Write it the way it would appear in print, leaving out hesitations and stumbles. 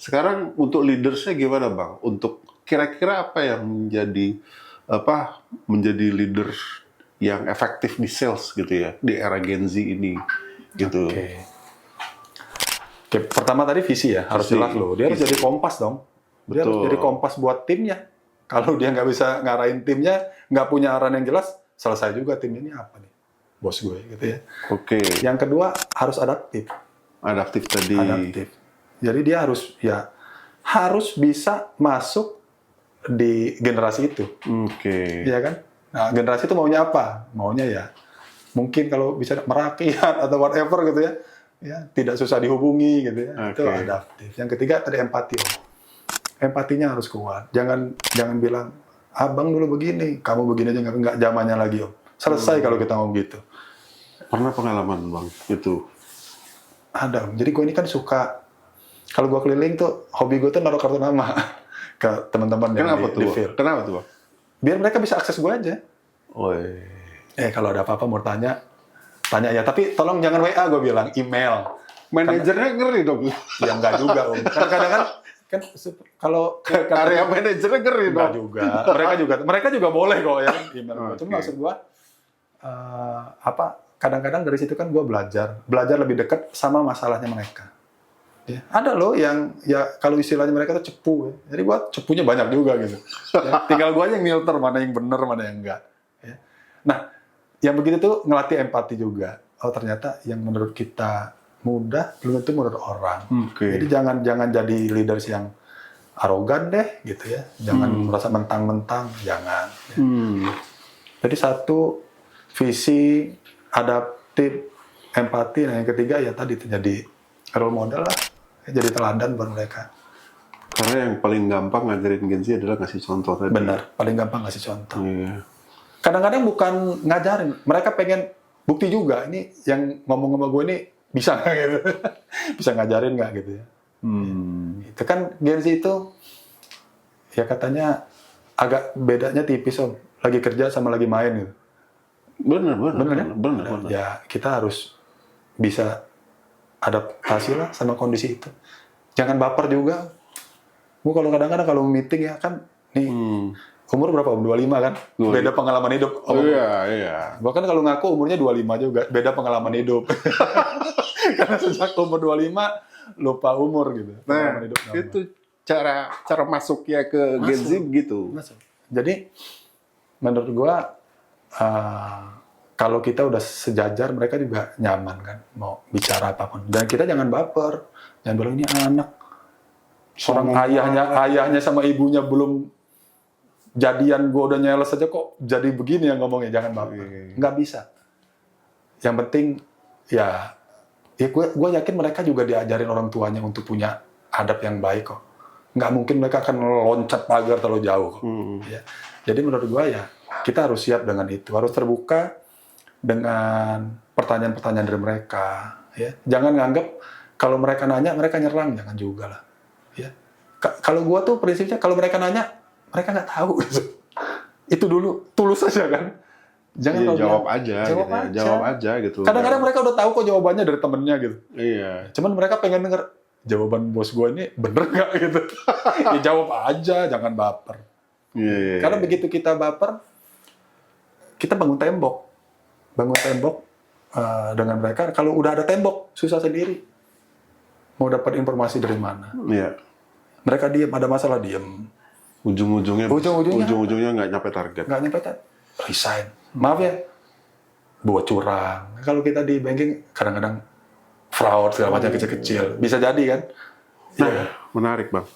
Sekarang untuk leadersnya gimana Bang? Untuk kira-kira apa yang menjadi leader yang efektif di sales gitu ya di era Gen Z ini gitu. Oke, pertama tadi visi ya, harus jelas loh. Dia harus jadi kompas dong. Dia harus jadi kompas buat timnya. Kalau dia nggak bisa ngarahin timnya, nggak punya arahan yang jelas, selesai juga tim ini apa nih, bos gue gitu ya. Oke. Yang kedua harus adaptif. Adaptif tadi. Adaptif. Jadi dia harus bisa masuk di generasi itu. Oke. Iya kan? Nah, generasi itu maunya apa? Maunya ya mungkin kalau bisa merakyat atau whatever gitu ya. Ya, tidak susah dihubungi gitu ya. Itu adaptif. Yang ketiga tadi empati. Empatinya harus kuat. Jangan bilang abang dulu begini, kamu begini aja nggak zamannya lagi Om. Selesai kalau kita ngomong gitu. Pernah pengalaman Bang itu? Ada Om. Jadi gue ini kan suka kalau gue keliling tuh hobi gue tuh naruh kartu nama ke teman-teman yang di field. Kenapa tuh Bang? Biar mereka bisa akses gue aja. Kalau ada apa-apa mau tanya ya. Tapi tolong jangan WA gue bilang, email. Manajernya ngeri dong. Ya enggak juga Om. Kadang-kadang kan kalau area manajernya ngeri dong. Juga. Mereka juga boleh kok ya email. Cuma maksud gue kadang-kadang dari situ kan gue belajar lebih dekat sama masalahnya mereka. Ya, ada loh yang ya kalau istilahnya mereka tuh cepu ya. Jadi gue cepunya banyak juga gitu. Ya, tinggal gue aja yang filter mana yang benar mana yang enggak. Ya. Nah, yang begitu tuh ngelatih empati juga. Oh ternyata yang menurut kita mudah belum tentu menurut orang. Jadi jangan jadi leaders yang arogan deh gitu ya. Jangan merasa mentang-mentang, jangan. Ya. Jadi satu visi, adaptif, empati. Nah yang ketiga ya tadi jadi role model lah. Jadi teladan buat mereka. Karena yang paling gampang ngajarin Gen Z adalah ngasih contoh tadi. Benar, paling gampang ngasih contoh. Iya. Kadang-kadang bukan ngajarin, mereka pengen bukti juga. Ini yang ngomong sama gue ini bisa nggak gitu? Bisa ngajarin nggak gitu ya? Itu kan Gen Z itu ya katanya agak bedanya tipis Om. Lagi kerja sama lagi main gitu. Benar. Ya kita harus bisa adaptasi lah sama kondisi itu. Jangan baper juga. Gue kalau kadang-kadang kalau meeting ya kan nih umur berapa Om? 25 kan? Beda pengalaman hidup. Iya. Bahkan kalau ngaku umurnya 25 juga, beda pengalaman hidup. Karena sejak umur 25 lupa umur gitu. Nah, itu cara masuknya ke Gen Z begitu. Jadi menurut gua kalau kita udah sejajar, mereka juga nyaman kan mau bicara apapun. Dan kita jangan baper, jangan bilang ini anak orang ayahnya sama ibunya belum jadian, gue udah nyeles aja kok jadi begini yang ngomongnya, jangan baper. Nggak bisa. Yang penting ya gue yakin mereka juga diajarin orang tuanya untuk punya adab yang baik kok. Nggak mungkin mereka akan loncat pagar terlalu jauh kok. Ya. Jadi menurut gue ya kita harus siap dengan itu, harus terbuka dengan pertanyaan-pertanyaan dari mereka. Ya. Jangan nganggap kalau mereka nanya mereka nyerang, jangan juga lah. Ya. Kalau gue tuh prinsipnya kalau mereka nanya mereka nggak tahu gitu. Itu dulu tulus aja kan. Jangan jawab aja gitu. Kadang-kadang mereka udah tahu kok jawabannya dari temennya gitu. Iya. Cuman mereka pengen denger jawaban bos gue ini bener nggak gitu. Ya jawab aja, jangan baper. Iya. Karena begitu kita baper, kita bangun tembok dengan mereka. Kalau udah ada tembok, susah sendiri. Mau dapat informasi dari mana? Iya. Mereka diem, ada masalah diem. Ujung-ujungnya nggak nyampe target. Resign. Maaf ya, buat curang. Kalau kita di banking kadang-kadang fraud segala macam kecil-kecil. Bisa jadi kan? Nah, menarik Bang.